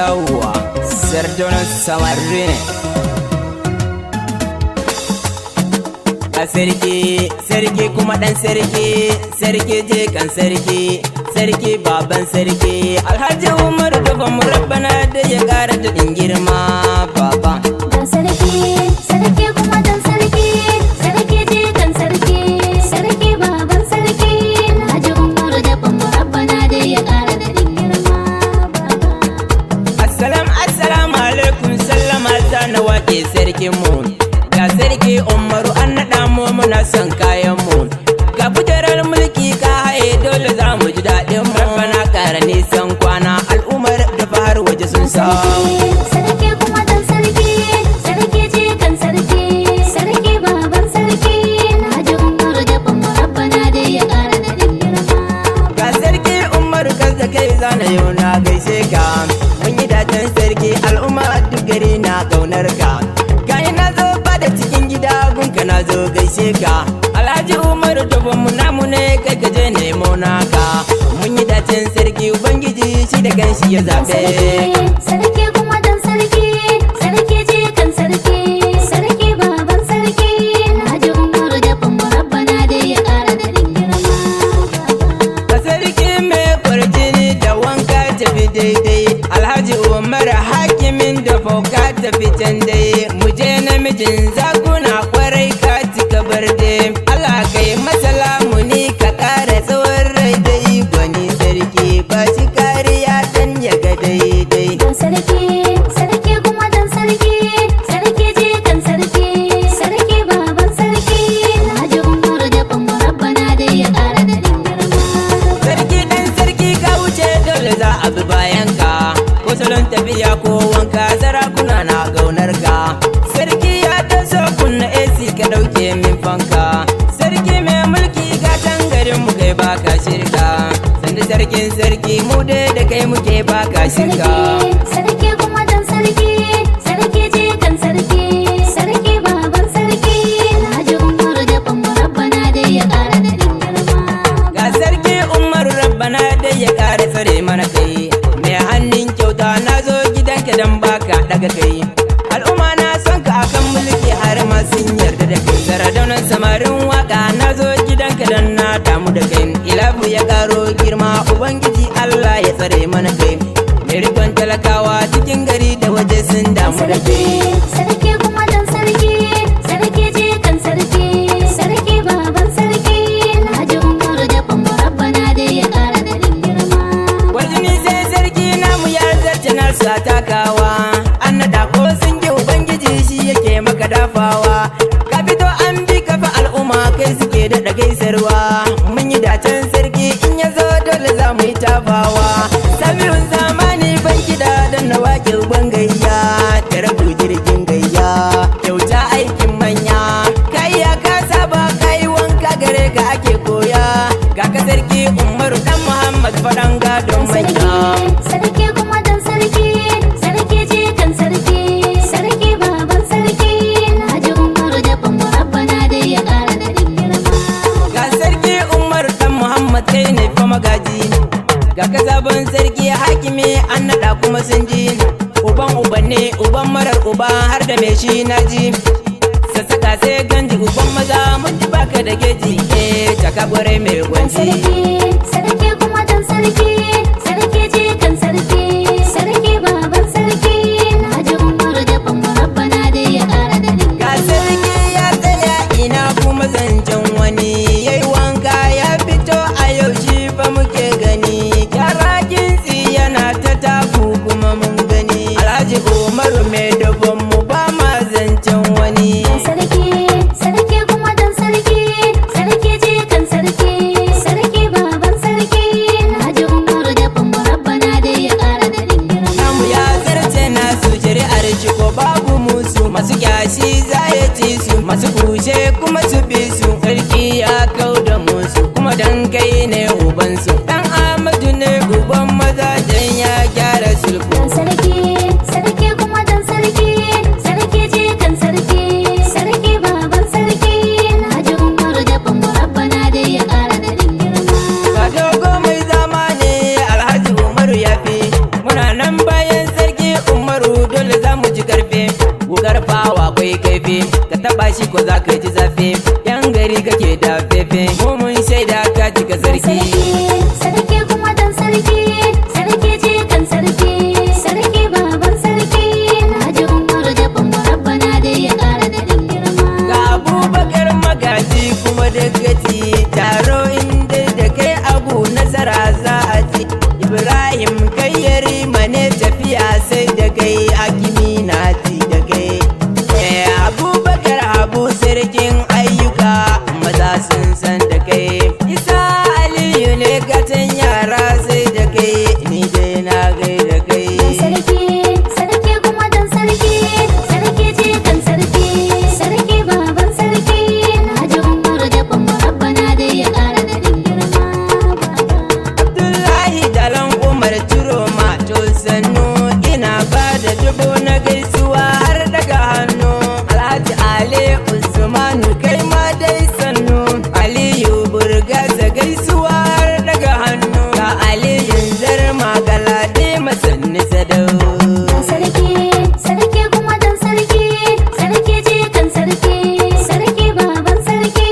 yawa sardunan samarri ne a sarki kuma dan sarki je kan sarki baban sarki Alhaji Umar gaba mu rabbana da ya kara daɗin girma baba dan sarki kuma dan sarki je kan sarki baban sarki Alhaji Umar gaba mu rabbana da ya kara daɗin girma baba. Assalamu alaikum sallama ta na wake sarkin mu ga sarki Umaru an naɗa mu muna son kayan mu ga kujerar mulki ka haye dole za mu ji daɗin mu rabbana ƙara nisan kwana al'ummar da fahar waje sun samu Sarki kuma dan sarki je kan sarki baban sarki Alhaji Umar gaba mu rabbana da ya kara daɗin girma. ga sarki Umaru kan da kai zana yau na gaishe ka mun yi dacen sarki al'umma duk gari na ƙaunar ka gani na zo ba da cikin gida gunka na zo gaishe ka Alhaji Umaru dubban mu namu ne kai ka je nemo naka mun yi dacen sarki ubangiji shi da kanshi ya zaɓe Sarki kuma dan sarki je kan sarki baban sarki Alhaji Umar gaba mu rabbana da ya kara daɗin girma. ka sarki mai kwarjini da wanka tafi daidai Alhaji Umar hakimin da fauka tafi can dai mu je namijin zakuna kwarai ka cika barde Allah kai masalamu ni ka kara tsawon rai dai gwani sarki ba shi kariya dan ya ga daidai Dan sarki kuma dan sarki je kan sarki baban sarki Alhaji Umar gaba mu rabbana da ya kara daɗin girma. sarki dan sarki ka wuce dole za a bi bayan ka ko salon tafiya ko wanka sarakuna na gaunar ka sarki ya taso kunna AC ka dauke min fanka sarki mai mulki ga garin mu kai baka shirka sanda sarkin sarki mu dai da kai muke baka shirka Sarki kuma dan sarki je kan sarki baban sarki Alhaji Umar gaba mu rabbana da ya kara daɗin girma. ga sarki Umaru rabbana dai ya kare tsare mana kai mai hannun kyauta na zo gidanka dan baka daga kai al'umma na son ka akan mulki har ma sun yarda da kai saradaunan samarin waka na zo gidanka dan na damu da kai ilahu ya karo girma ubangiji Allah ya tsare mana kai mai rikon talakawa cikin gari da waje sun damu da kai Sarki kuma dan sarki je kan sarki baban sarki Alhaji Umar gaba mu rabbana da ya kara daɗin girma. Warjini sai sarki namu ya zarce nasu a takawa an naɗa ko sun ji ubangiji shi yake maka dafawa ka fito an bi ka fa al'umma kai suke daɗa gaisarwa mun yi dacen sarki in ya zo dole za mu yi tafawa sabiyun zamani ban gida don na wake uban gayya da rabu jirgin gayya kyauta aikin manya kai ya ka saba kai wanka gare ka ake koya ga ka sarki Umaru dan Muhammad faɗan gadon manya Sarki kuma dan sarki je kan sarki baban sarki Alhaji Umar gaba mu rabbana da ya kara daɗin girma. ga sarki Umar dan Muhammad kai ne fa magaji ga ka sabon sarki hakimi an naɗa kuma sun ji uban ne uban marar uba har da mai shi naji sassaka sai ganji uban maza mun ji baka da geji caka kwarai mai gwanci Sarki kuma dan sarki je kan sarki baban sarki Alhaji Umar gaba mu rabbana da ya kara daɗin ga sarki ya tsaya ina kuma zancen wani yayi wanka ya fito a yau shi fa muke gani gyara kintsi yana ta taku kuma mun gani Alhaji Umaru mai dubban mu ba ma zancen wani Sarki kuma dan sarki je kan sarki baban akwai kaifi, ka taba shi ko za ka ji zafi, yan gari kake da fefe, mu mun shaida ka cika sarki. Sarki kuma dan sarki, sarki je kan sarki, sarki baban sarki, Alhaji Umar da Bamba Rabbana dai ya ƙara daɗin girma. Ga Abubakar magaji kuma dagaci, taro inda da kai abu nasara za a ci. Ibrahim kai yarima ne tafiya sai da kai, hakimi na ci da kai. Abubakar Habu sarkin ayyuka, maza sun san da kai. Isa Aliyu ne gatan yara sai da kai, ni dai na gai da kai. Sarki, sarki kuma dan sarki, sarki je kan sarki, sarki baban sarki, Alhaji Umar da Bamba Rabbana dai ya ƙara daɗin girma. Abdullahi Dalan Umar Turoma to sannu, ina ba da dubu na gaisuwa har daga hannu. Alhaji Ali Usmanu kai ma dai sannu, Aliyu Burgaza gaisuwa har daga hannu. Ga Aliyun Zarma Galade masanni sadau. Sarki, sarki kuma dan sarki, sarki je kan sarki, sarki baban sarki,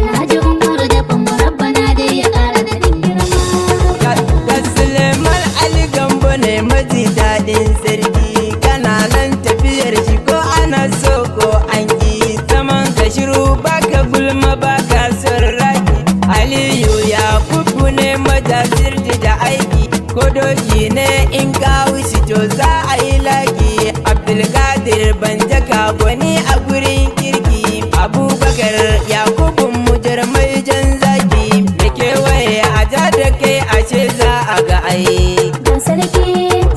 Alhaji Umar da Bamba Rabbana dai ya ƙara daɗin girma. Da Suleiman Ali Gambo ne maji daɗin sarki, kana nan tafiyar shi ko ana so ko an ƙi, zaman ka shiru baka gulma baka son raki. Aliyu Yakubu ne majasirji da aiki, ko doki ne in ka wuce to za a yi laki. Abdulkadir Banjaka gwani a gurin kirki, Abubakar Yakubu mujar mai jan zaki, da kewaye a ja da kai ashe za a ga ai. Dan sarki,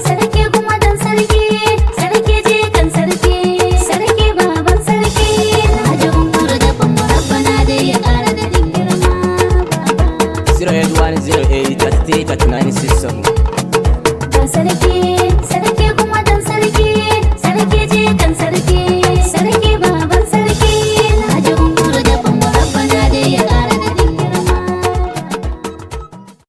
sarki kuma dan sarki, sarki je kan sarki, sarki baban sarki, Alhaji Umar da Bamba Rabbana dai ya ƙara daɗin girma. 08108 38 3967. Dan sarki,